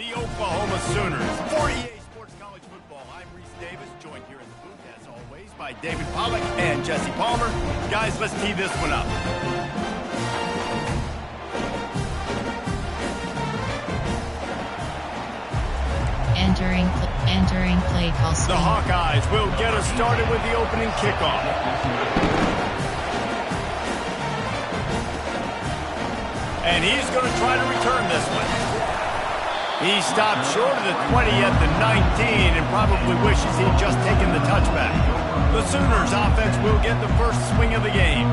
The Oklahoma Sooners. For EA Sports College Football, I'm Reese Davis, joined here in the booth, as always, by David Pollack and Jesse Palmer. Guys, let's tee this one up. Entering play call screen. The Hawkeyes will get us started with the opening kickoff. And he's going to try to return this one. He stopped short of the 20 at the 19 and probably wishes he'd just taken the touchback. The Sooners offense will get the first swing of the game.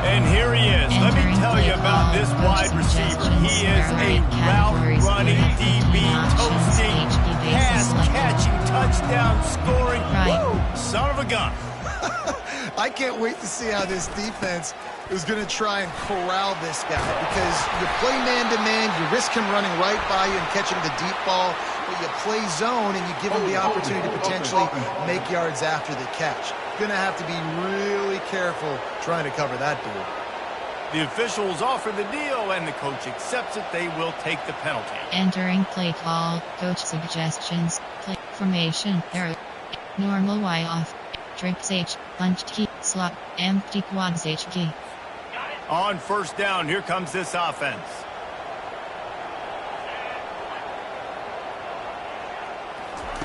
And here he is. Let me tell you about this wide receiver. He is a route-running, DB, toasting, pass-catching, touchdown-scoring, son of a gun. I can't wait to see how this defense is going to try and corral this guy, because you play man-to-man, you risk him running right by you and catching the deep ball, but you play zone and you give him the opportunity to potentially make yards after the catch. Going to have to be really careful trying to cover that dude. The officials offer the deal, and the coach accepts it. They will take the penalty. Entering play call. Coach suggestions. Play formation. Error. Normal Y off. Trips H. Punched key. Slot. Empty quads H key. On first down, here comes this offense.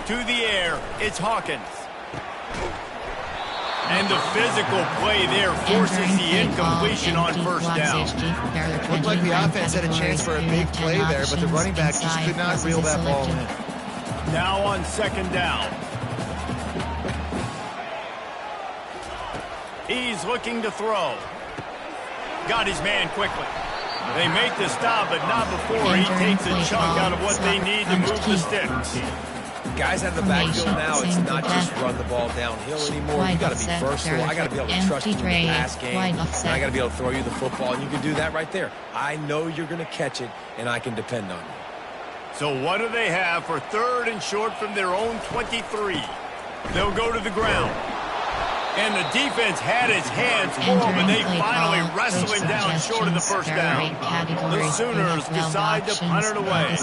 To the air, it's Hawkins. And the physical play there forces the incompletion on first down. Looked like the offense had a chance for a big play there, but the running back just could not reel that ball in. Now on second down. He's looking to throw. Got his man quickly. They make the stop, but not before he takes a chunk out of what they need to move the sticks. Guys out of the backfield now, it's not just run the ball downhill anymore. You got to be versatile. I got to be able to trust you in the pass game. And I got to be able to throw you the football, and you can do that right there. I know you're going to catch it, and I can depend on you. So what do they have for third and short from their own 23? They'll go to the ground. And the defense had its hands full, but they finally wrestled him down short of the first down. The Sooners decide to punt it away.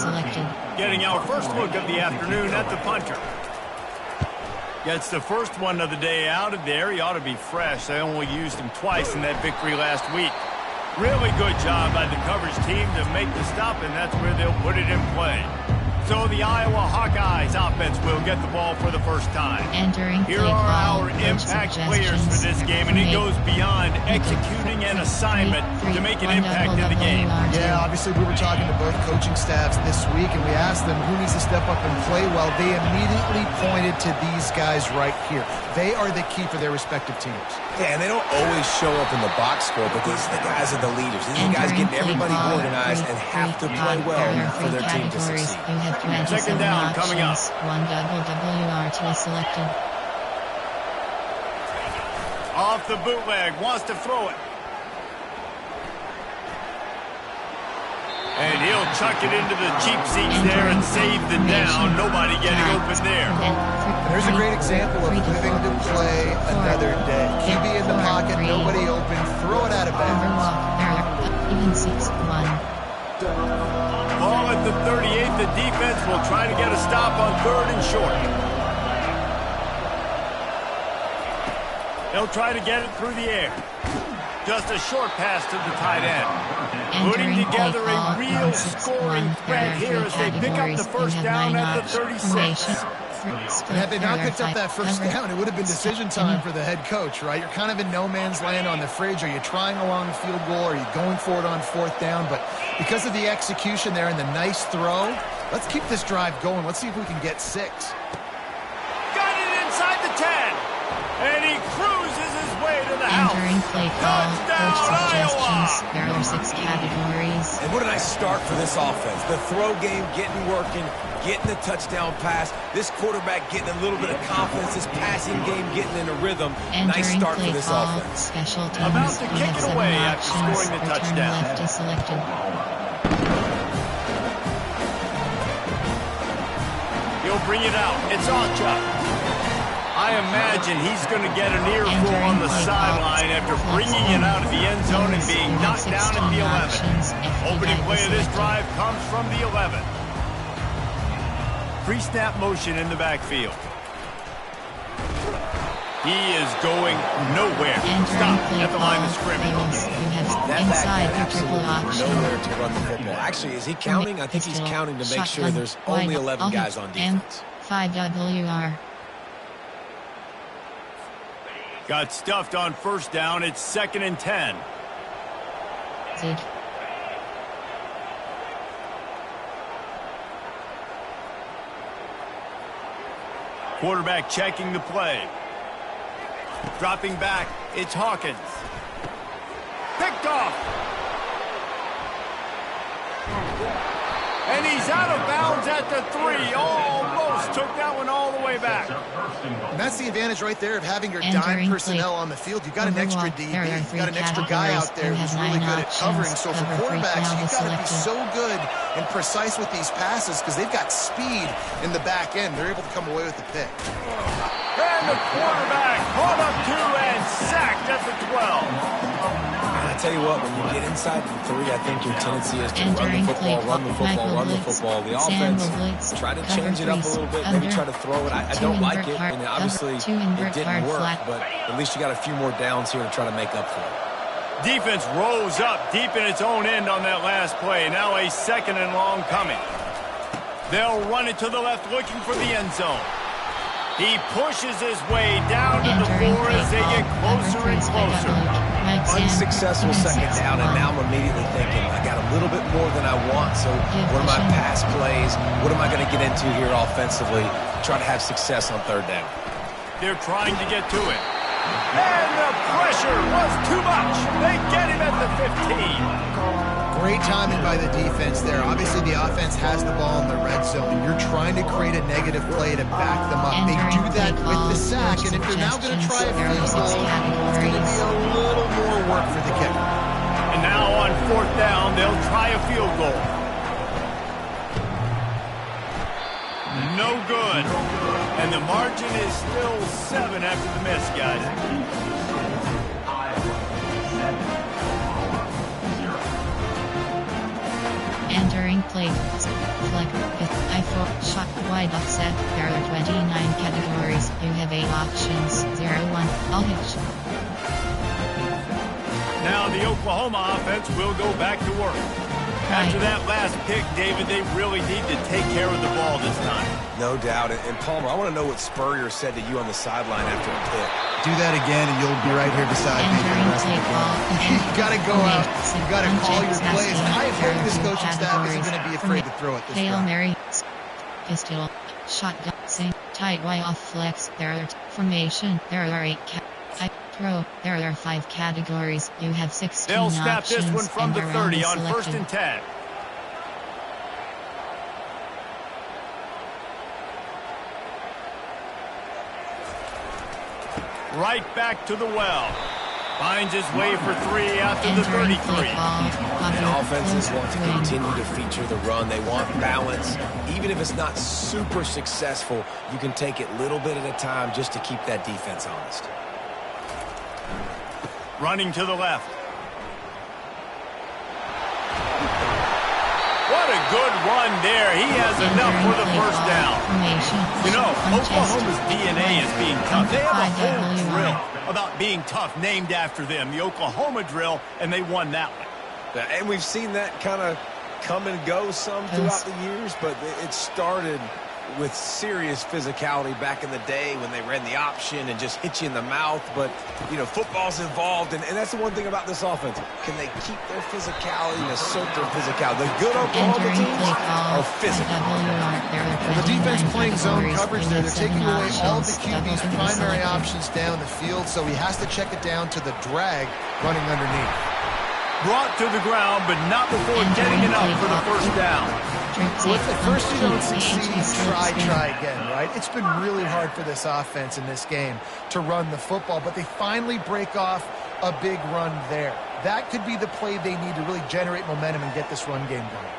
Getting our first look of the afternoon at the punter. Gets the first one of the day out of there. He ought to be fresh. They only used him twice in that victory last week. Really good job by the coverage team to make the stop, and that's where they'll put it in play. So the Iowa Hawkeyes offense will get the ball for the first time. Here are our impact players for this game, and it goes beyond executing an assignment to make an impact in the game. Yeah, obviously we were talking to both coaching staffs this week, and we asked them who needs to step up and play well. They immediately pointed to these guys right here. They are the key for their respective teams. Yeah, and they don't always show up in the box score, but these are the guys that are the leaders. These are the guys getting everybody organized and have to play well for their team to succeed. Second down coming up. One WRT selected. Off the bootleg, wants to throw it. And he'll chuck it into the cheap seats there and save the down. Nobody getting open there. There's a great example of living to play another day. QB in the pocket, nobody open, throw it out of bounds. Even 6-1. Ball at the 38. The defense will try to get a stop on third and short. They'll try to get it through the air. Just a short pass to the tight end. Putting together a real scoring threat here as they pick up the first down at the 36. Had they not picked up that first down, it would have been decision time for the head coach, right? You're kind of in no man's land on the fridge. Are you trying a long field goal? Are you going for it on fourth down? But because of the execution there and the nice throw, let's keep this drive going. Let's see if we can get 6. Got it inside the 10. And he cruises his way to the house. Entering play call. Coach suggestions. There are 6 categories. And what a nice start for this offense. The throw game getting working, getting the touchdown pass. This quarterback getting a little bit of confidence. This passing game getting in a rhythm. Nice start for this offense. Special teams. About to kick it away after scoring the touchdown. Left is selected. He'll bring it out. It's Chuck. I imagine he's going to get an earful on the sideline after bringing it out of the end zone and being knocked down at the 11. Opening play of this drive comes from the 11. pre-snap motion in the backfield. He is going nowhere. Stop at the line of scrimmage. That back had absolutely nowhere to run the football. Actually, is he counting? I think he's counting to make sure there's only 11 guys on defense. 5WR. Got stuffed on first down. It's 2nd and 10. Zig. Quarterback checking the play. Dropping back, it's Hawkins. Picked off. And he's out of bounds at the 3. Almost took that one all the way back. And that's the advantage right there of having your dime personnel on the field. You've got an extra DB. You've got an extra guy out there who's really good at covering. So for quarterbacks, you've got to be so good and precise with these passes because they've got speed in the back end. They're able to come away with the pick. And the quarterback caught up to and sacked at the 12. I tell you what, when you get inside the 3, I think your tendency is to run the football, run the football, run the football. The offense, try to change it up a little bit, maybe try to throw it. I don't like it, and obviously it didn't work, but at least you got a few more downs here to try to make up for it. Defense rose up deep in its own end on that last play. Now a 2nd and long coming. They'll run it to the left looking for the end zone. He pushes his way down to the 4 as they get closer and closer. Unsuccessful 2nd down, and now I'm immediately thinking, I got a little bit more than I want, so what are my pass plays? What am I going to get into here offensively? Try to have success on 3rd down. They're trying to get to it. And the pressure was too much. They get him at the 15. Great timing by the defense there. Obviously, the offense has the ball in the red zone. You're trying to create a negative play to back them up. They do that with the sack, and if you're now going to try a field goal, it's going to be a little more work for the kicker. And now on 4th down, they'll try a field goal. No good. And the margin is still 7 after the miss, guys. Entering play. Flick. I4. Shot. Wide offset. There are 29 categories. You have 8 options. 0-1. All hitch. Now the Oklahoma offense will go back to work. After that last pick, David, they really need to take care of the ball this time. No doubt. And Palmer, I want to know what Spurrier said to you on the sideline after the pick. Do that again, and you'll be right here beside me for the rest of the game. You got to go out. You got to call your plays. And I hope this coaching staff isn't going to be afraid to throw it this Hail time. Mary, pistol, shotgun, sing, tight Y off flex. There are formation. There are 8 throw. There are 5 categories. You have 16 They'll snap options. this one from the 30 on 1st and 10. Right back to the well. Finds his way for 3 after the 33. And offenses want to continue to feature the run. They want balance. Even if it's not super successful, you can take it little bit at a time just to keep that defense honest. Running to the left. What a good run there. He has enough for the first down. You know, Oklahoma's DNA is being tough. They have a whole drill about being tough named after them, the Oklahoma drill, and they won that one. And we've seen that kind of come and go some throughout the years, but it started with serious physicality back in the day when they ran the option and just hit you in the mouth. But, you know, football's involved, and that's the one thing about this offense. Can they keep their physicality and assert their physicality? The good Oklahoma teams are physical. The defense playing zone coverage there. They're taking away all of the QB's primary options down the field, so he has to check it down to the drag running underneath. Brought to the ground, but not before getting enough for the first down. Well, if at first you don't succeed, try again, right? It's been really hard for this offense in this game to run the football, but they finally break off a big run there. That could be the play they need to really generate momentum and get this run game going.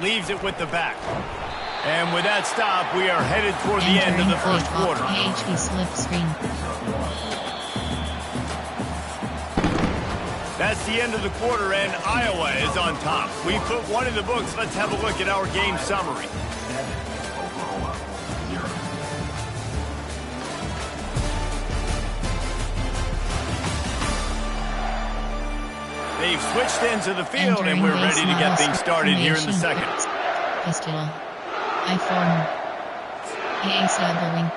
Leaves it with the back. And with that stop, we are headed toward the end of the first quarter. HD slip screen. That's the end of the quarter, and Iowa is on top. We put one in the books. Let's have a look at our game summary. They've switched into the field, and we're ready to get things started here in the second. Pistol. I-form.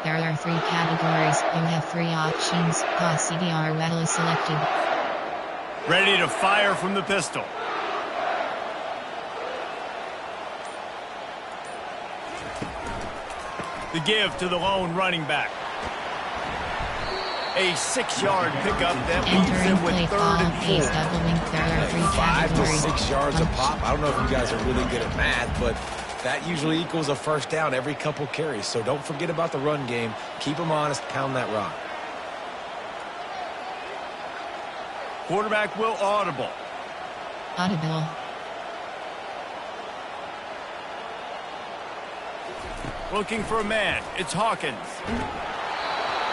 There are 3 categories. You have 3 options. CDR well is selected. Ready to fire from the pistol. The give to the lone running back. A 6-yard pickup that leaves him with 3rd and 4. 5 to 6 yards a pop. I don't know if you guys are really good at math, but that usually equals a first down every couple carries. So don't forget about the run game. Keep them honest. Pound that rock. Quarterback will audible. Audible. Looking for a man. It's Hawkins.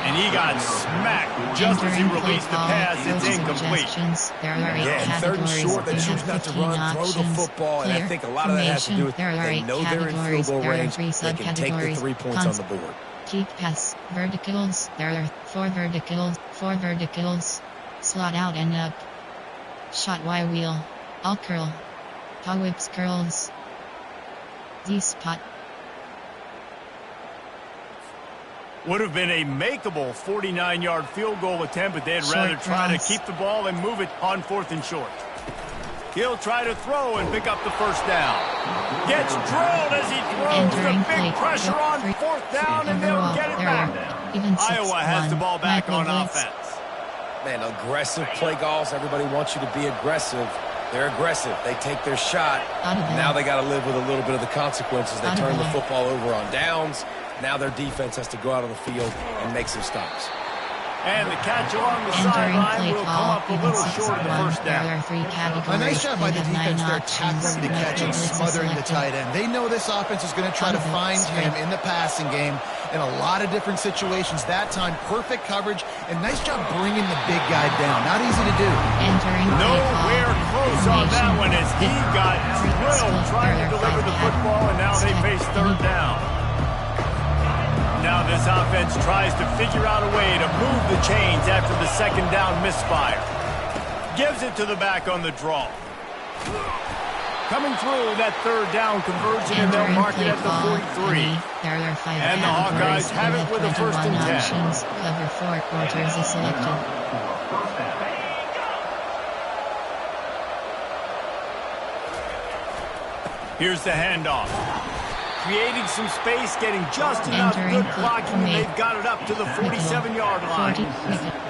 And he got smacked just as he released the pass. It's incomplete. Yeah, 3rd and short, they choose not to run, throw the football, and I think a lot of that has to do with they know they're in field goal range. They can take the 3 points on the board. Keep pass. Verticals. There are 4 verticals. 4 verticals. Slot out and up. Shot Y wheel. All curl. Paw whips curls. D spot. Would have been a makeable 49-yard field goal attempt, but they'd rather try to keep the ball and move it on 4th and short. He'll try to throw and pick up the first down. Gets drilled as he throws. The big pressure on 4th down, and they'll get it back. Iowa has the ball back on offense. Man, aggressive play calls. Everybody wants you to be aggressive. They're aggressive. They take their shot. Now they got to live with a little bit of the consequences. They turn the football over on downs. Now their defense has to go out on the field and make some stops. And the catch along the sideline will come up a little short of the first down. A nice job by the defense there, tackling the catch and smothering the tight end. They know this offense is going to try to find him in the passing game in a lot of different situations. That time, perfect coverage, and nice job bringing the big guy down. Not easy to do. Nowhere close on that one as he got drilled trying to deliver the football, and now they face 3rd down. Now this offense tries to figure out a way to move the chains after the 2nd down misfire. Gives it to the back on the draw. Coming through that 3rd down conversion, and they'll mark it at the 43. And the Hawkeyes have it with a 1st and 10. Cover 4 quarters is selected. Here's the handoff. Creating some space, getting just enough good blocking, and they've got it up to the 47-yard line.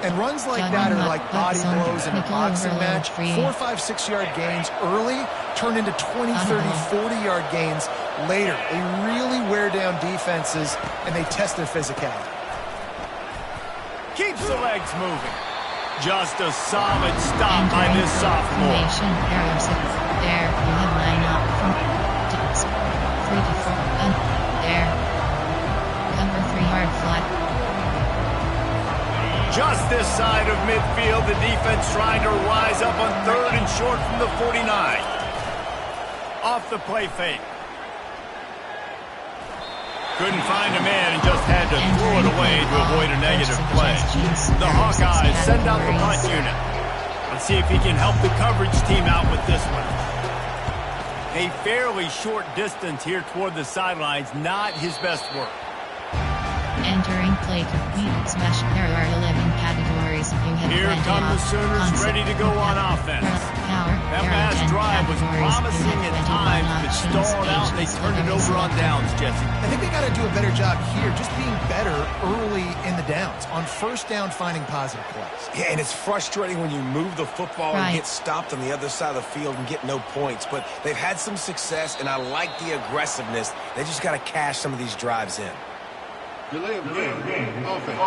And runs like that are like body blows in a boxing match. 4, 5, 6-yard gains early turn into 20, 30, 40-yard gains later. They really wear down defenses, and they test their physicality. Keeps the legs moving. Just a solid stop by this sophomore. There, you have line up from 3 to 4. There. Cover 3-yard flat. Just this side of midfield, the defense trying to rise up on 3rd and short from the 49. Off the play fake. Couldn't find a man and just had to throw it away to avoid a negative play. The Hawkeyes send out the punt unit. Let's see if he can help the coverage team out with this one. A fairly short distance here toward the sidelines, not his best work. Entering play complete smash. There are 11 categories. Here come the Sooners ready to go on offense. That last drive was promising at times, but stalled out. They turned it over on downs, Jesse. I think they got to do a better job here, just being better early in the downs. On 1st down, finding positive plays. Yeah, and it's frustrating when you move the football and get stopped on the other side of the field and get no points. But they've had some success, and I like the aggressiveness. They just got to cash some of these drives in. Delay of game. Offense.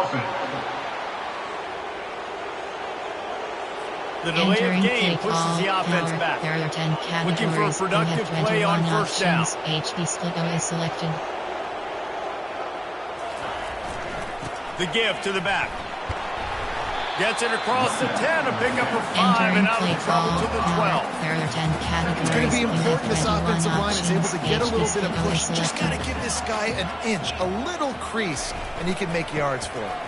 The delay of game pushes the offense back. There are 10 categories. Looking for a productive play on 1st down. HD split is selected. The give to the back. Gets it across the 10, a pickup of 5, and out of trouble to the 12. There are 10 categories. It's going to be important this offensive line is able to get a little bit of push. Selected. Just got to give this guy an inch, a little crease, and he can make yards for it.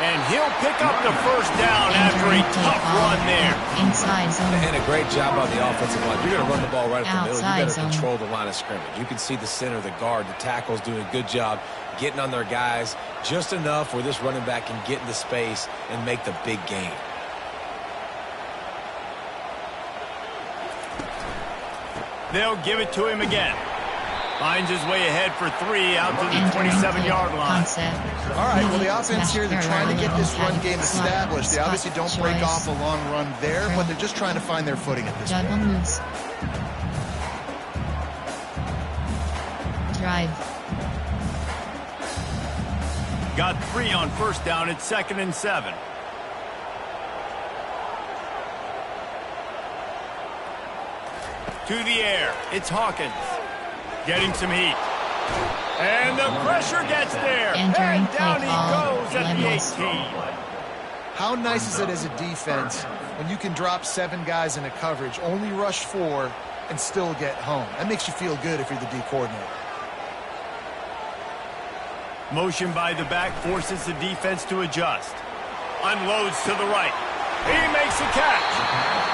And he'll pick up the first down after a tough run there. Inside zone. And a great job on the offensive line. You're going to run the ball right up the middle. You better zone. Control the line of scrimmage. You can see the center, the guard, the tackles doing a good job getting on their guys just enough where this running back can get into space and make the big game. They'll give it to him again. Finds his way ahead for 3 out to the 27-yard line. All right, well, the offense here, they're trying to get this run game established. They obviously don't break off a long run there, but they're just trying to find their footing at this point. Drive. Got 3 on first down. It's 2nd and 7. To the air. It's Hawkins. Getting some heat. And the pressure gets there. And down he goes at the 18. How nice is it as a defense when you can drop 7 guys in a coverage, only rush 4, and still get home? That makes you feel good if you're the D coordinator. Motion by the back forces the defense to adjust. Unloads to the right. He makes a catch.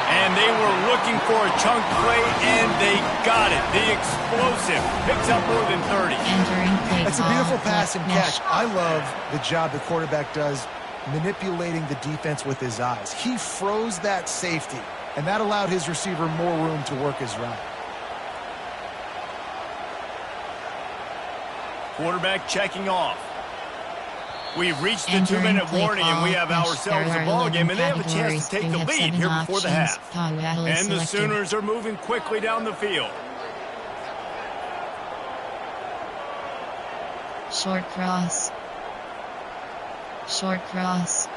And they were looking for a chunk play, and they got it. The explosive picks up more than 30. It's a beautiful pass and catch. I love the job the quarterback does manipulating the defense with his eyes. He froze that safety, and that allowed his receiver more room to work his route. Quarterback checking off. We've reached the 2-minute warning, and we have ourselves a ball game, and they have a chance to take the lead here before the half. And the Sooners are moving quickly down the field. Short cross. Short cross.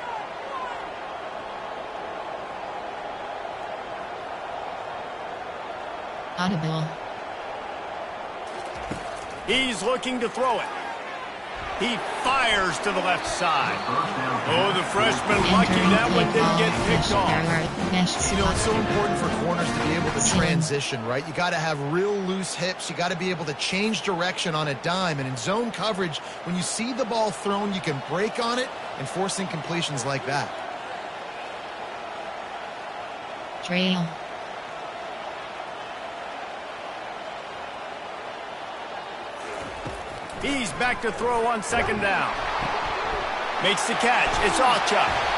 Audible. He's looking to throw it. He fires to the left side. Oh, the freshman lucky that one didn't get picked off. You know, it's so important for corners to be able to transition, right? You got to have real loose hips. You got to be able to change direction on a dime. And in zone coverage, when you see the ball thrown, you can break on it and force incompletions like that. Trail. He's back to throw on 2nd down. Makes the catch. It's Ocha.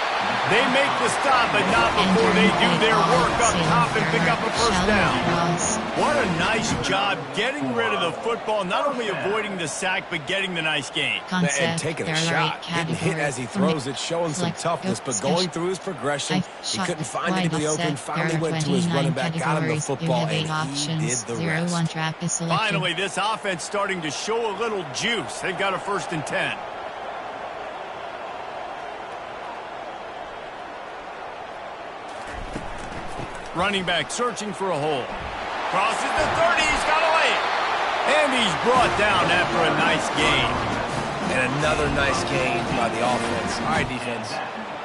They make the stop, but not before they do their work up top and pick up a first down. What a nice job getting rid of the football, not only avoiding the sack, but getting the nice gain. And taking a shot. Getting hit as he throws it, showing some toughness, but going through his progression, he couldn't find anybody open, finally went to his running back, got him the football, and he did the rest. Finally, this offense starting to show a little juice. They've got a 1st and 10. Running back searching for a hole. Crosses the 30. He's got a lane. And he's brought down after a nice gain. And another nice gain by the offense. All right, defense.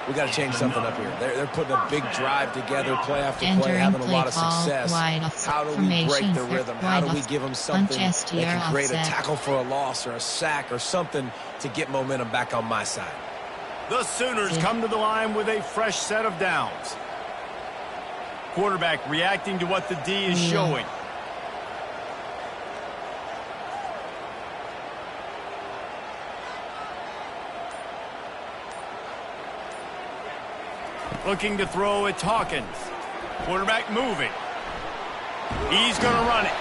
We got to change something up here. They're putting a big drive together, play after play, having a lot of success. How do we break the rhythm? How do we give them something that can create a tackle for a loss or a sack or something to get momentum back on my side? The Sooners come to the line with a fresh set of downs. Quarterback reacting to what the D is showing. Looking to throw, it's Hawkins. Quarterback moving. He's going to run it.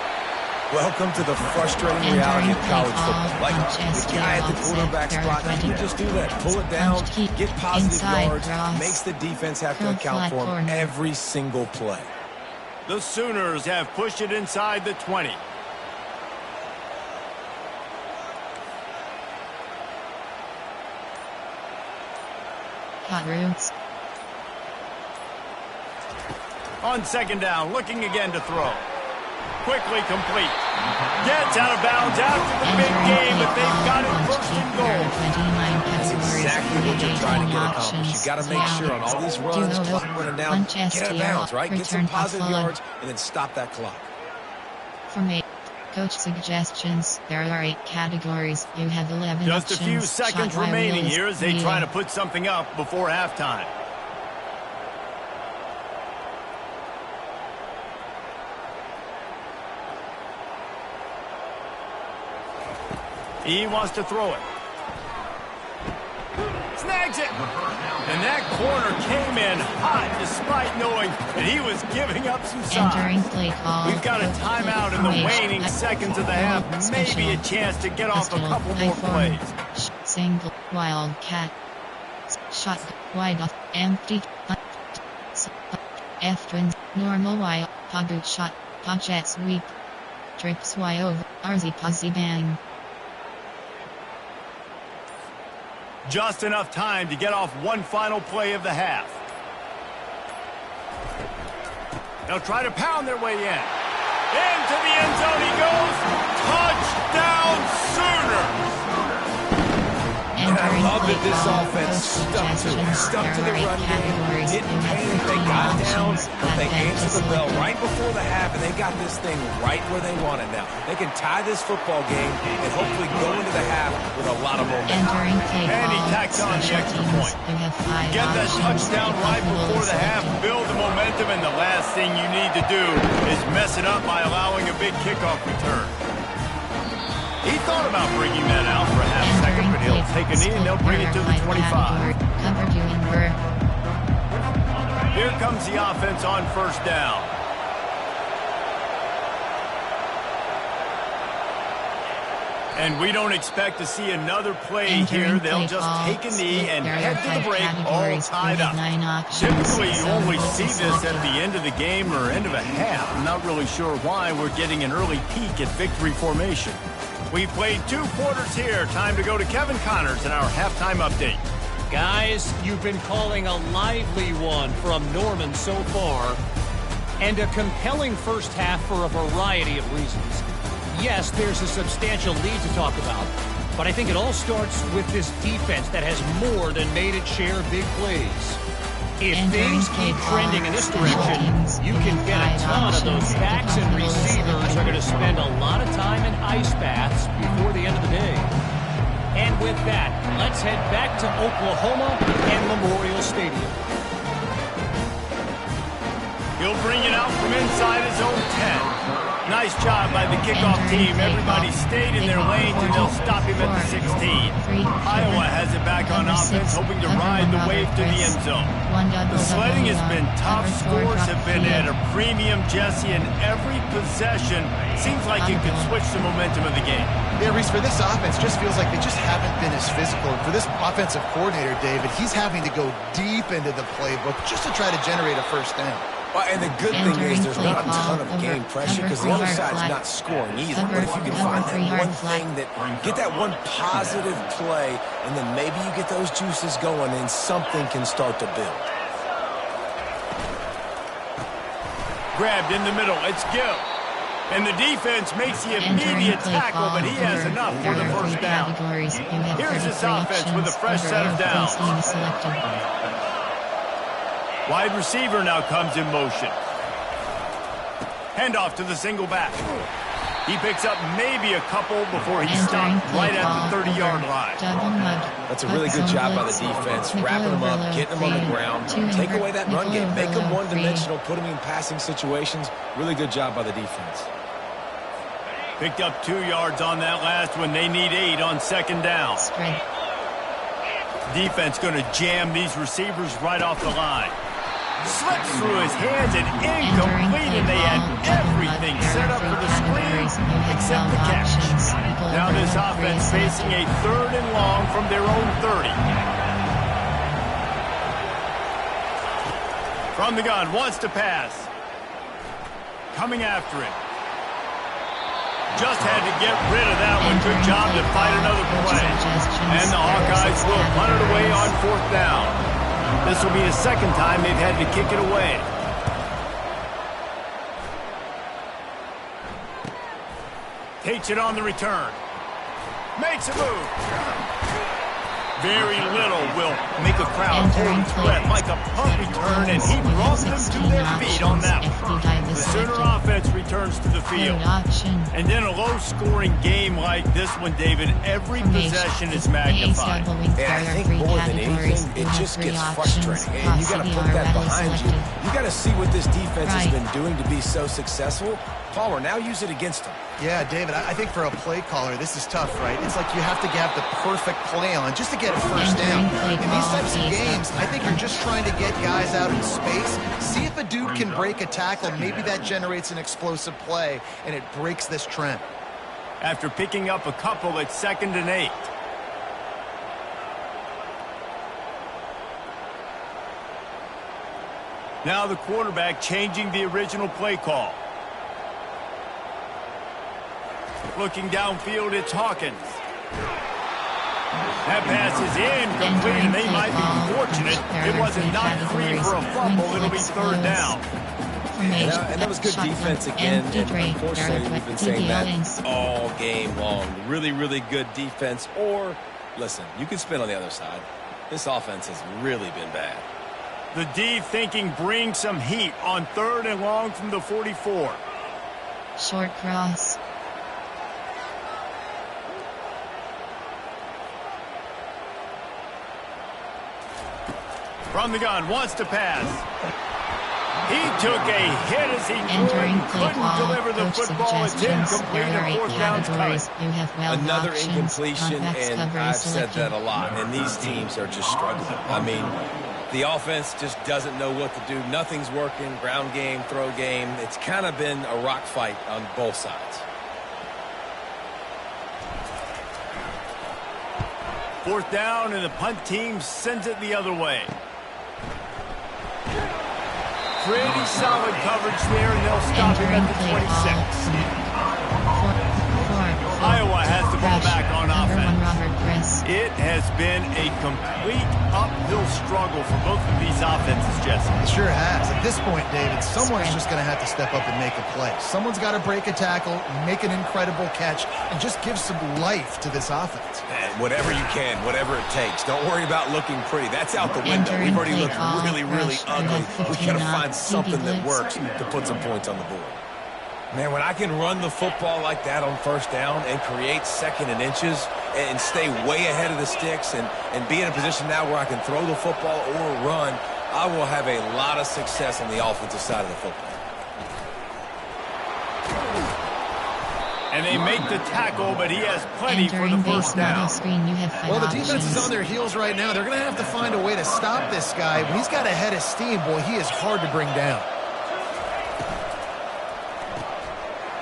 Welcome to the frustrating reality of college football. Like the guy at the quarterback spot, he can just do that. Pull it down, get positive yards, makes the defense have to account for him every single play. The Sooners have pushed it inside the 20. Hot routes. On 2nd down, looking again to throw. Quickly complete. Gets out of bounds after the big game, but they've got it 1st and goal. exactly what you're trying to get accomplished. You got to make sure on all these runs, clock running down, get out of bounds, right? Get some positive yards and then stop that clock. For me, coach suggestions. There are 8 categories. You have 11 Just options. a few seconds remaining here as they try to put something up before halftime. He wants to throw it. Snags it. And that corner came in hot despite knowing that he was giving up some size. We've got a timeout in the waning seconds of the half. Maybe a chance to get off a couple more plays. Single, wildcat. Shot, wide off, empty. F-twins, normal Y, Pagboot shot, Pagjet sweep. Trips Y over, RZ Puzzy bang. Just enough time to get off one final play of the half. They'll try to pound their way in. Into the end zone he goes. Touchdown Sooners! And I love that this offense stuck to the run game, didn't panic, they got down, they answered the bell right before the half, and they got this thing right where they want it now. They can tie this football game and hopefully go into the half with a lot of momentum. And he tacks on the extra point. Get that touchdown right before the half, build the momentum, and the last thing you need to do is mess it up by allowing a big kickoff return. He thought about bringing that out for a half second, but he'll take a knee and they'll bring it to the 25. Here comes the offense on first down. And we don't expect to see another play here. They'll just take a knee and head to the break, all tied up. Typically, you only see this at the end of the game or end of a half. I'm not really sure why we're getting an early peek at victory formation. We played 2 quarters here. Time to go to Kevin Connors in our halftime update. Guys, you've been calling a lively one from Norman so far, and a compelling first half for a variety of reasons. Yes, there's a substantial lead to talk about, but I think it all starts with this defense that has more than made its share of big plays. If things keep trending in this direction, you can get a ton of those backs and receivers are going to spend a lot of time in ice baths before the end of the day. And with that, let's head back to Oklahoma and Memorial Stadium. He'll bring it out from inside his own 10. Nice job by the kickoff team. Everybody stayed in their lanes and they'll stop him at the 16. Iowa has it back on offense, hoping to ride the wave to the end zone. The sledding has been tough. Scores have been at a premium, Jesse, and every possession seems like it could switch the momentum of the game. Yeah, Reese, for this offense, just feels like they just haven't been as physical. And for this offensive coordinator, David, he's having to go deep into the playbook just to try to generate a first down. Well, and the good thing is there's not a ton of game pressure because the other side's not scoring either. But if you can find that one thing, get that one positive play, and then maybe you get those juices going and something can start to build. Grabbed in the middle, it's Gill. And the defense makes the immediate tackle, but he has enough for the first down. Here's this offense with a fresh set of downs. Wide receiver now comes in motion. Handoff to the single back. He picks up maybe a couple before he's stopped right at the 30-yard line. That's a really good job by the defense, wrapping them up, getting them on the ground, take away that run game, make them one-dimensional, put them in passing situations. Really good job by the defense. Picked up 2 yards on that last one. They need 8 on second down. Defense going to jam these receivers right off the line. Slips through his hands and incomplete, and they had everything set up for the screen except the catch. Now this offense facing a 3rd and long from their own 30. From the gun, wants to pass. Coming after him. Just had to get rid of that one. Good job to fight another play. And the Hawkeyes will punt it away on 4th down. This will be the 2nd time they've had to kick it away. Takes it on the return. Makes a move. Very little will make a crowd hold its breath, like a punt return, and he brought them to their feet on that one. The Sooner offense returns to the field. And in a low-scoring game like this one, David, every possession is magnified. And I think more than anything, it just gets frustrating. And you got to put that behind you. You got to see what this defense has been doing to be so successful. Palmer, now use it against them. Yeah, David, I think for a play caller, this is tough, right? It's like you have to have the perfect play on just to get a first down. In these types of games, I think you're just trying to get guys out in space, see if a dude can break a tackle. Maybe that generates an explosive play, and it breaks this trend. After picking up a couple at 2nd and 8. Now the quarterback changing the original play call. Looking downfield, it's Hawkins. That pass is incomplete, and they might be fortunate it wasn't knocked free for a fumble. It'll be 3rd down. Yeah, and that was good defense again. And unfortunately, we've been saying that all game long. Really, really good defense. Or, listen, you can spin on the other side. This offense has really been bad. The D thinking bring some heat on 3rd and long from the 44. Short cross. From the gun, wants to pass. He took a hit as he couldn't deliver the football. It's incomplete and 4th down's coming. Another incompletion, and I've said that a lot. And these teams are just struggling. I mean, the offense just doesn't know what to do. Nothing's working. Ground game, throw game. It's kind of been a rock fight on both sides. 4th down, and the punt team sends it the other way. Pretty solid coverage there, and they'll stop him at the 26. Iowa has the ball back on offense. It has been a complete uphill struggle for both of these offenses, Jesse. It sure has. At this point, David, someone's just going to have to step up and make a play. Someone's got to break a tackle, make an incredible catch, and just give some life to this offense. And whatever you can, whatever it takes. Don't worry about looking pretty. That's out the window. We've already looked really, really ugly. We got to find something that works to put some points on the board. Man, when I can run the football like that on 1st down and create 2nd and inches and stay way ahead of the sticks and be in a position now where I can throw the football or run, I will have a lot of success on the offensive side of the football. And they make the tackle, but he has plenty for the 1st down. Well, the defense is on their heels right now. They're going to have to find a way to stop this guy. When he's got a head of steam, boy, he is hard to bring down.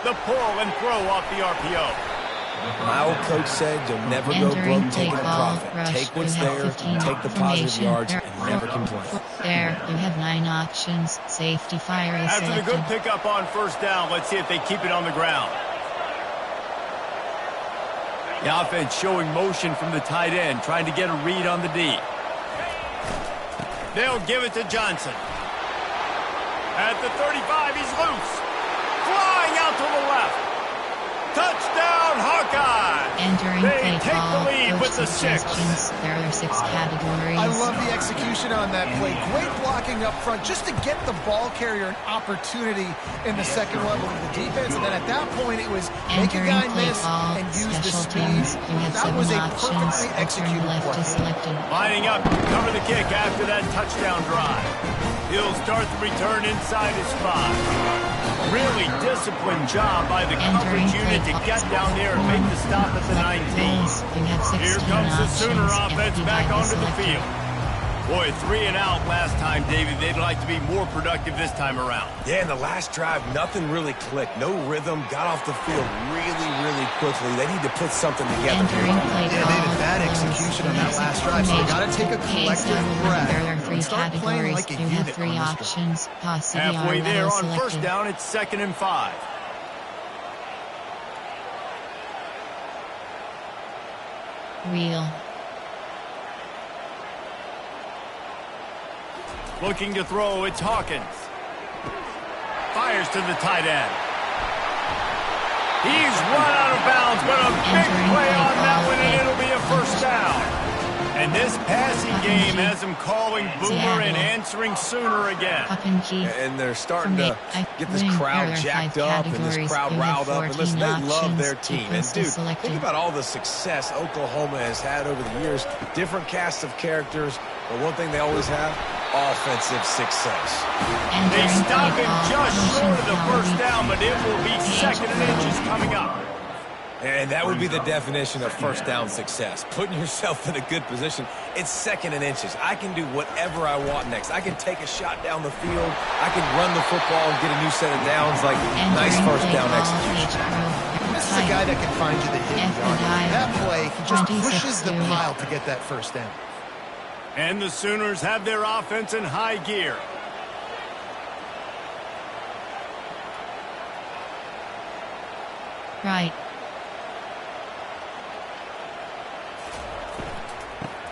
The pull and throw off the RPO. My old coach said you'll never go broke taking a profit. Take what's there, take the positive yards, and never complain. There, you have 9 options. Safety fire is After the good pickup on 1st down, let's see if they keep it on the ground. The offense showing motion from the tight end, trying to get a read on the D. They'll give it to Johnson. At the 35, he's loose. Flying out to the left. Touchdown, Hawkeye! Entering they take the lead with the 6. There are 6 categories. I love the execution on that play. Great blocking up front just to get the ball carrier an opportunity in the 2nd level of the defense. And then at that point, it was make a guy miss and use the speed. That was a perfectly executed play. Lining up to cover the kick after that touchdown drive. He'll start the return inside his 5. Really disciplined job by the coverage unit to get down there and make the stop at the 19. Here comes the Sooner offense back onto the field. Boy, 3 and out last time, David. They'd like to be more productive this time around. Yeah, in the last drive, nothing really clicked. No rhythm. Got off the field really, really quickly. They need to put something together. Yeah, David, bad execution on that last drive. So you got to take a collective breath. There are 3 categories. Like you have 3 options. Halfway there on 1st down, it's 2nd and 5. Wheel. Looking to throw, it's Hawkins. Fires to the tight end. He's run out of bounds, but a big play on that one, and it'll be a 1st down. And this passing game has them calling Boomer and answering Sooner again. And they're starting to get this crowd jacked up and this crowd riled up. And listen, they love their team. And, dude, think about all the success Oklahoma has had over the years. Different casts of characters. But one thing they always have, offensive success. They stop him just short of the first down, but it will be 2nd and inches coming up. And that would be the definition of first down success. Putting yourself in a good position. It's 2nd and inches. I can do whatever I want next. I can take a shot down the field. I can run the football and get a new set of downs. Like, nice first down execution. This is a guy that can find you the hidden yard. That play, he just pushes the pile to get that first down. And the Sooners have their offense in high gear. Right.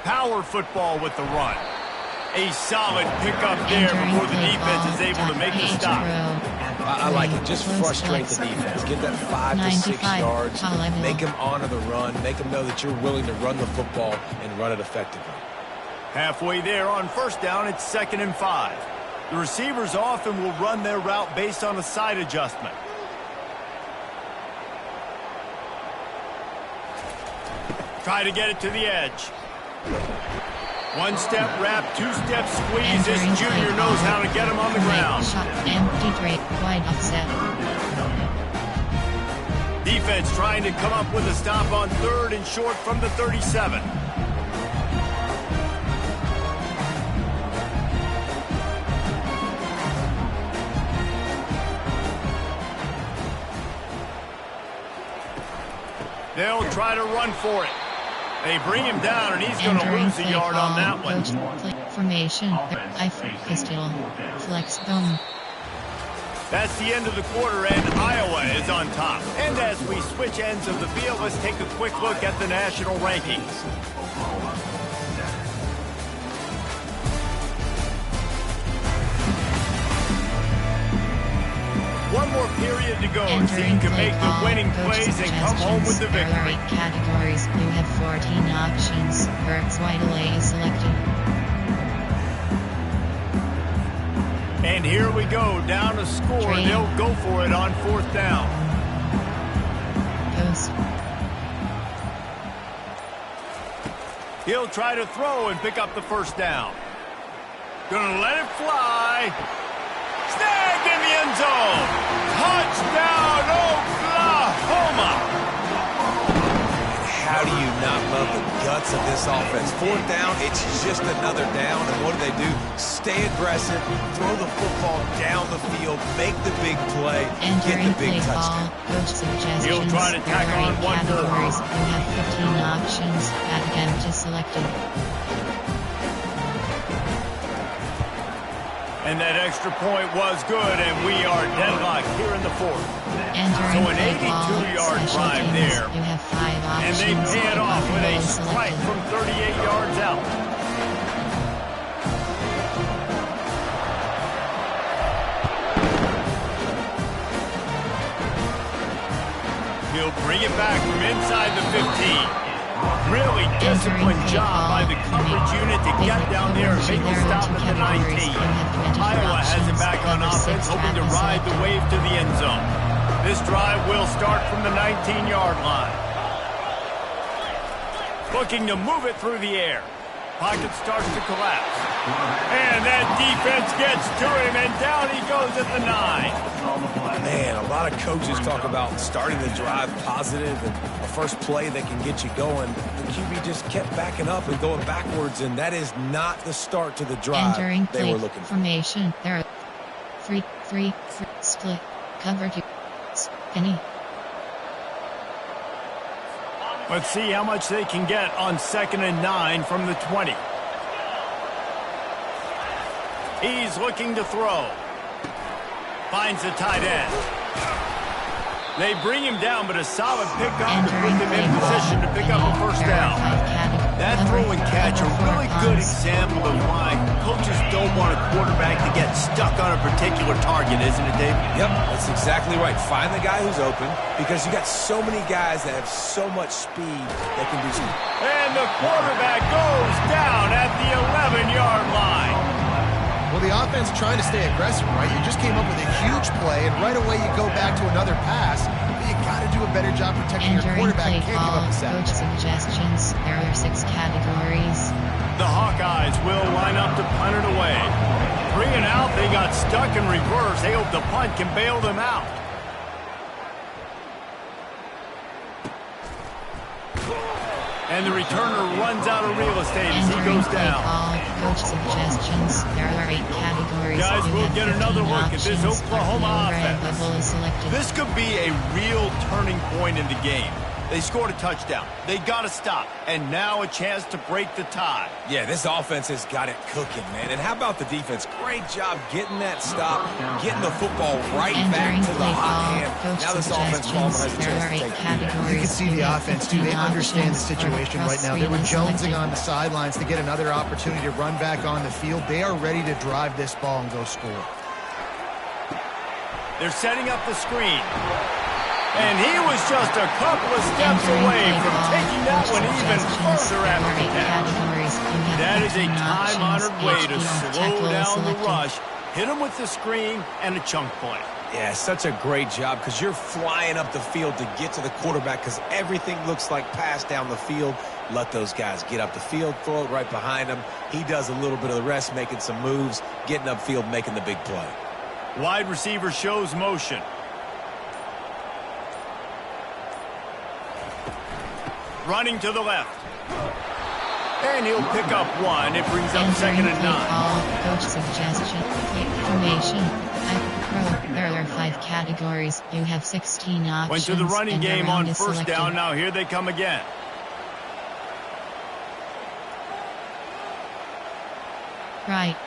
Power football with the run. A solid pickup there before the defense is able to make the stop. I like it. Just frustrate the defense. Get that 5 to 6 yards. Make them honor the run. Make them know that you're willing to run the football and run it effectively. Halfway there on first down, it's 2nd and 5. The receivers often will run their route based on a side adjustment. Try to get it to the edge. One-step wrap, two-step squeeze. This junior knows how to get him on the ground. Empty break, wide offset. Defense trying to come up with a stop on 3rd and short from the 37. They'll try to run for it. They bring him down, and he's going to lose a yard on that one. Formation, pistol, flex bone. That's the end of the quarter, and Iowa is on top. And as we switch ends of the field, let's take a quick look at the national rankings. One more period to go. See who can make the winning plays and come home with the victory. There are 8 categories. You have 14 options. Hertz Whiteley is selected. And here we go. Down a score. They'll go for it on 4th down. Post. He'll try to throw and pick up the first down. Gonna let it fly. Snagged in the end zone. Touchdown, Oklahoma. How do you not love the guts of this offense? 4th down, it's just another down. And what do? Stay aggressive, throw the football down the field, make the big play, get the big touchdown. He'll try to tack on one more. You have 15 options. That again is selected. And that extra point was good, and we are deadlocked here in the 4th. So an 82-yard drive there. You have 5 options. And they pay it off with a strike from 38 yards out. He'll bring it back from inside the 15. Really disciplined job by the coverage unit to get down there and make the stop at the 19. Iowa has it back on offense, hoping to ride the wave to the end zone. This drive will start from the 19-yard line. Looking to move it through the air. Pocket starts to collapse. And that defense gets to him, and down he goes at the 9. Man, a lot of coaches talk about starting the drive positive and a first play that can get you going. The QB just kept backing up and going backwards, and that is not the start to the drive they were looking for. Formation. There are 3 split, cover 2, penny. Let's see how much they can get on 2nd and 9 from the 20. He's looking to throw. Finds the tight end. They bring him down, but a solid pickup to put them in position to pick up a first down. That throw and catch a really good example of why coaches don't want a quarterback to get stuck on a particular target, isn't it, Dave? Yep, that's exactly right. Find the guy who's open because you got so many guys that have so much speed that can do something. And the quarterback goes down at the 11-yard line. Well, the offense trying to stay aggressive, right? You just came up with a huge play, and right away you go back to another pass. But you got to do a better job protecting your quarterback. Entering play call, coach suggestions. There are 6 categories. The Hawkeyes will line up to punt it away. 3 and out, they got stuck in reverse. They hope the punt can bail them out. And the returner runs out of real estate as he goes down. Coach suggestions. There are 8 categories. Guys, we'll get another look at this Oklahoma offense. This could be a real turning point in the game. They scored a touchdown. They got to stop. And now a chance to break the tie. Yeah, this offense has got it cooking, man. And how about the defense? Great job getting that stop, getting the football right back to the hot hand. Now this offense has a chance to take it. You can see the offense, too. They understand the situation right now. They were jonesing on the sidelines to get another opportunity to run back on the field. They are ready to drive this ball and go score. They're setting up the screen. And he was just a couple of steps away from taking that one even further after the catch. That is a time-honored way to slow down the rush, hit him with the screen, and a chunk play. Yeah, such a great job because you're flying up the field to get to the quarterback because everything looks like pass down the field. Let those guys get up the field, throw it right behind him. He does a little bit of the rest, making some moves, getting upfield, making the big play. Wide receiver shows motion. Running to the left. And he'll pick up 1. It brings up 2nd and 9. Coach suggestion. Formation. There are 5 categories. You have 16 options. Went to the running game on first down. Now here they come again. Right.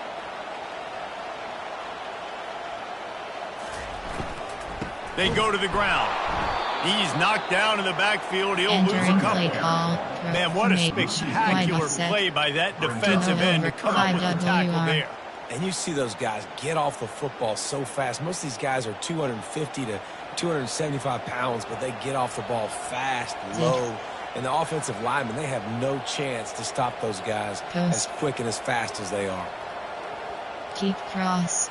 They go to the ground. He's knocked down in the backfield. He'll lose a couple. Man, what a spectacular play by that defensive end to come up with the tackle there. And you see those guys get off the football so fast. Most of these guys are 250 to 275 pounds, but they get off the ball fast, low. And the offensive linemen, they have no chance to stop those guys as quick and as fast as they are. Keep cross.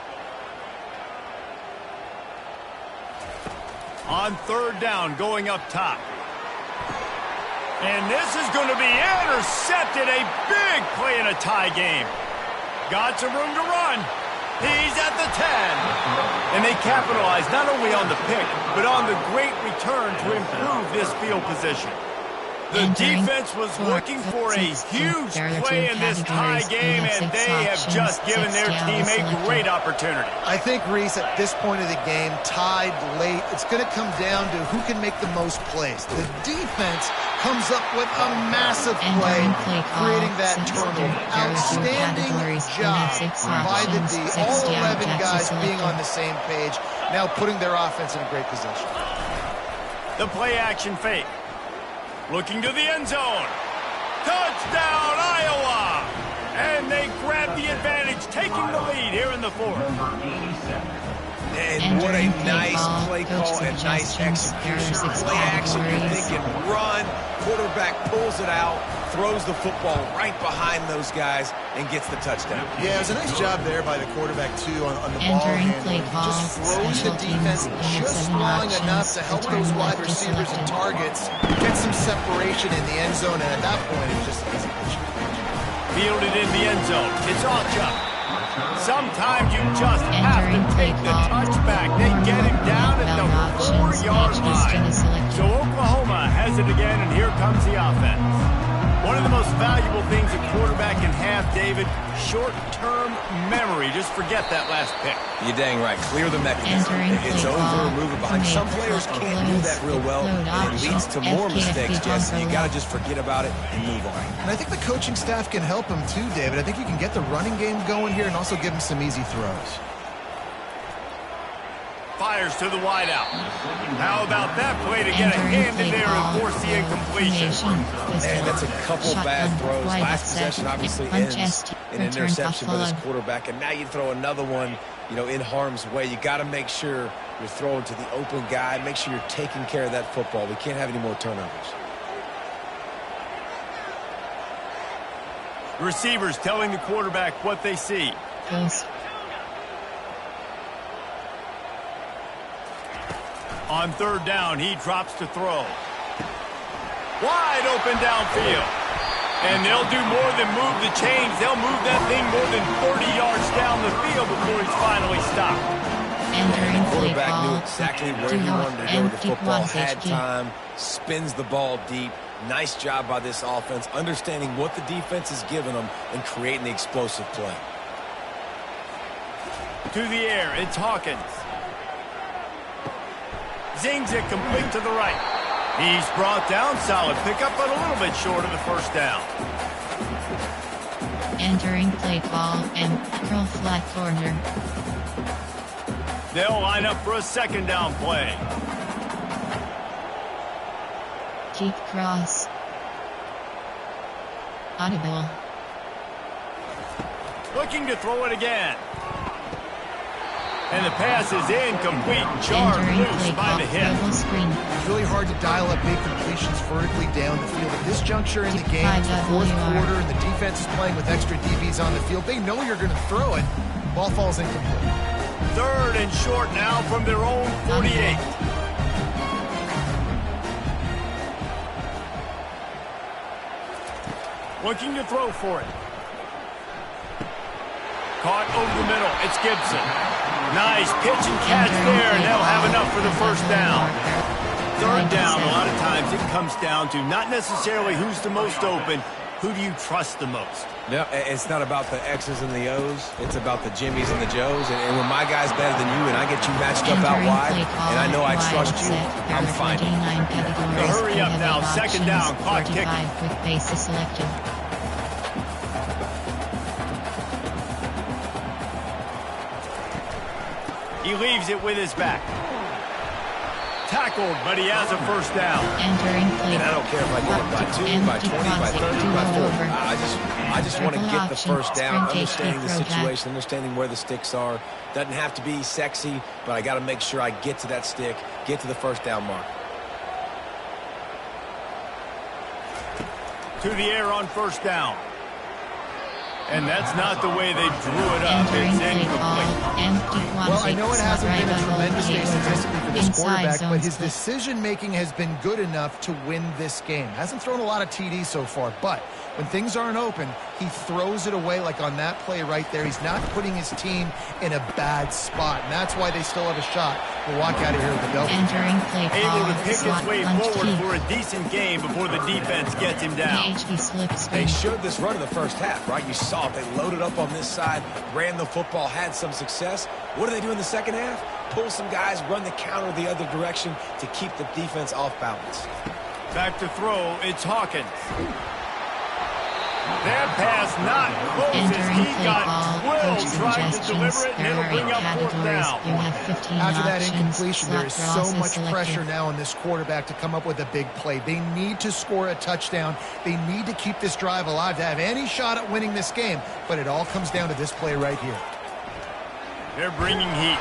On 3rd down, going up top. And this is going to be intercepted. A big play in a tie game. Got some room to run. He's at the 10. And they capitalize not only on the pick, but on the great return to improve this field position. The defense was looking for a huge play in this tie game, and they have just given their team a great opportunity. I think, Reese, at this point of the game, tied late, it's going to come down to who can make the most plays. The defense comes up with a massive play, creating that turnover. Outstanding job by the D. All 11 guys being on the same page, now putting their offense in a great position. The play action fake. Looking to the end zone. Touchdown, Iowa! And they grab the advantage, taking the lead here in the 4th. And what a nice play call and nice execution. Play action, you're thinking run. Quarterback pulls it out, throws the football right behind those guys, and gets the touchdown. Yeah, it was a nice job there by the quarterback, too, on the ball handling. Just froze the defense just long enough to help those wide receivers and targets get some separation in the end zone, and at that point, it was just an easy pitch. Fielded in the end zone. It's off jump. Sometimes you just have to take the touchback. They get him down at the 4-yard line. So Oklahoma has it again, and here comes the offense. One of the most valuable things a quarterback can have, David, short-term memory. Just forget that last pick. You're dang right. Clear the mechanism. It's over, move it behind. Some players can't do that real well, and it leads to more mistakes, Jesse. You got to just forget about it and move on. And I think the coaching staff can help him too, David. I think you can get the running game going here and also give him some easy throws. Fires to the wideout. How about that play to get a hand in there and force the incompletion? And that's a couple bad throws. Last possession obviously ends an interception by this quarterback, and now you throw another one, in harm's way. You got to make sure you're throwing to the open guy. Make sure you're taking care of that football. We can't have any more turnovers. Receivers telling the quarterback what they see. Close. On third down, he drops to throw. Wide open downfield. And they'll do more than move the chains. They'll move that thing more than 30 yards down the field before he's finally stopped. And the quarterback knew exactly where he wanted to go with the football, had time, spins the ball deep. Nice job by this offense, understanding what the defense is giving them and creating the explosive play. To the air, it's Hawkins. Zings it complete to the right. He's brought down, solid pickup, but a little bit short of the first down. Entering play call and curl flat corner. They'll line up for a second down play. Keep cross. Audible. Looking to throw it again. And the pass is incomplete. Charged loose by the hip. It's really hard to dial up big completions vertically down the field. At this juncture in the game, it's the fourth quarter, and the defense is playing with extra DBs on the field. They know you're going to throw it. Ball falls incomplete. Third and short now from their own 48. Looking to throw for it. Caught over the middle. It's Gibson. Nice pitch and catch there, and they'll have enough for the first down. Third down, a lot of times it comes down to not necessarily who's the most open, who do you trust the most? No, it's not about the X's and the O's. It's about the Jimmies and the Joes. And when my guy's better than you and I get you matched up out wide, and I know I trust you, I'm fine. Hurry up now, second down, clock ticking. With bases selected. He leaves it with his back. Tackled, but he has a first down. Entering play. And I don't care if I get it by 2, by 20, by 30, by 40. I just want to get the first down, understanding the situation, understanding where the sticks are. Doesn't have to be sexy, but I got to make sure I get to that stick, get to the first down mark. To the air on first down. And that's not the way they drew it up. It's incomplete. Well, I know it hasn't been a tremendous day statistically for this quarterback, but his decision-making has been good enough to win this game. Hasn't thrown a lot of TDs so far, but when things aren't open, he throws it away like on that play right there. He's not putting his team in a bad spot, and that's why they still have a shot to walk out of here with the W. Entering play able to pick his way forward for a decent game before the defense gets him down. They showed this run in the first half, right? You saw it. They loaded up on this side, ran the football, had some success. What do they do in the second half? Pull some guys, run the counter the other direction to keep the defense off balance. Back to throw, it's Hawkins. That pass not close as he got twirled trying to deliver it, and it'll bring up fourth down. After that incompletion, there is so much pressure now on this quarterback to come up with a big play. They need to score a touchdown. They need to keep this drive alive to have any shot at winning this game, but it all comes down to this play right here. They're bringing heat.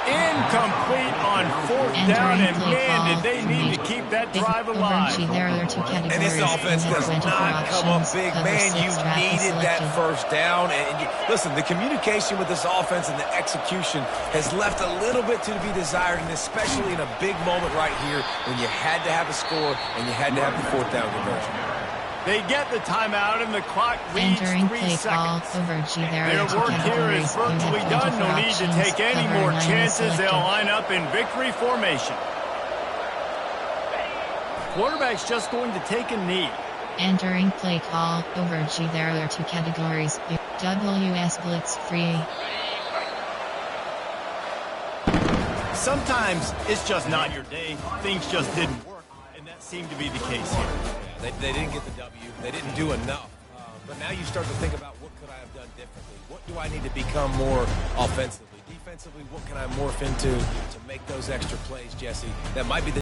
Incomplete on fourth down, and man, did they need to keep that drive alive. And this offense does not come up big. Man, you needed that first down. And listen, the communication with this offense and the execution has left a little bit to be desired, and especially in a big moment right here when you had to have a score and you had to have the fourth down conversion. They get the timeout, and the clock reads 3 seconds. Their work here is virtually done. No need to take any more chances. They'll line up in victory formation. Quarterback's just going to take a knee. Entering play call over G. There are 2 categories. WS Blitz free. Sometimes it's just not your day. Things just didn't work, and that seemed to be the case here. They didn't get the W. They didn't do enough. But now you start to think about, what could I have done differently? What do I need to become more offensively? Defensively, what can I morph into to make those extra plays, Jesse? That might be the